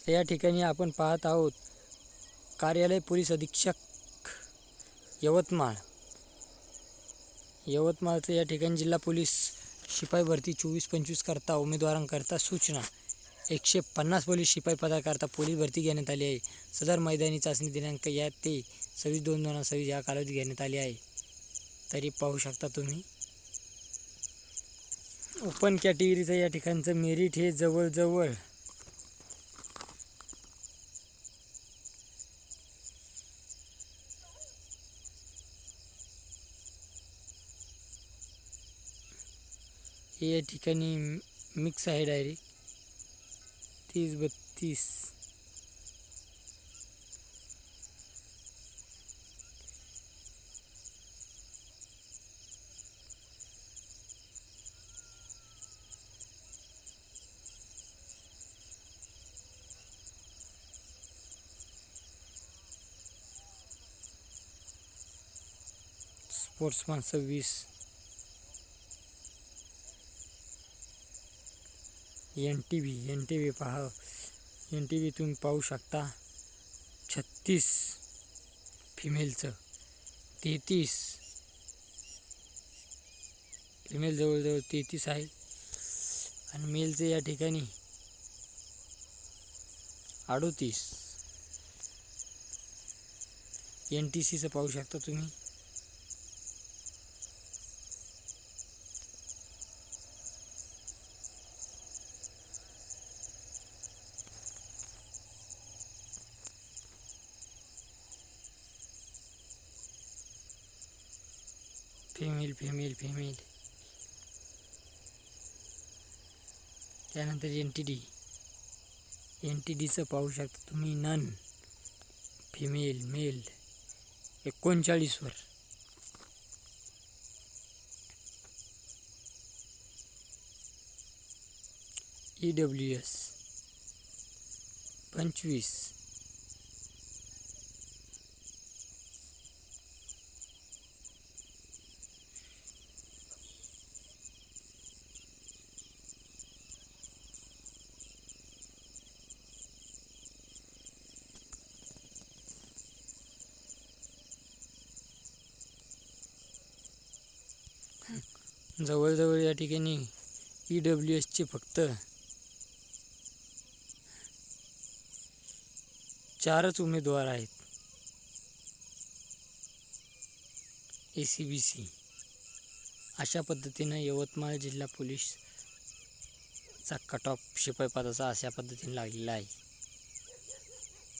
तर या ठिकाणी आपण पाहत आहोत कार्यालय पोलीस अधीक्षक यवतमाळ. यवतमाळचं या ठिकाणी जिल्हा पोलीस शिपाई भरती 24-25 करता उमेदवारांकरता सूचना. 150 पोलीस शिपाई पदाकरता पोलीस भरती घेण्यात आली आहे. सदर मैदानी चाचणी दिनांक या ते 26/2/2026 या कालावधीत घेण्यात आली आहे. तरी पाहू शकता तुम्ही ओपन कॅटेगरीचं या ठिकाणचं मेरिट हे जवळजवळ हे या ठिकाणी मिक्स आहे डायरेक्ट 30-32. स्पोर्ट्समन 26. NTV पहा. NTV तुम्ही पाहू शकता 36 फिमेलचं, 33 फिमेल जवळजवळ 33 आहे आणि मेलचं या ठिकाणी 38. NTCचं पाहू शकता तुम्ही. फिमेल त्यानंतर NTDचं पाहू शकता तुम्ही. नन फिमेल मेल 39 वर. EWS 25. जवळजवळ या ठिकाणी EWSचे फक्त 4च उमेदवार आहेत. ACBC. अशा पद्धतीनं यवतमाळ जिल्हा पोलीसचा कट ऑफ शिपाई पदाचा अशा पद्धतीने लागलेला आहे.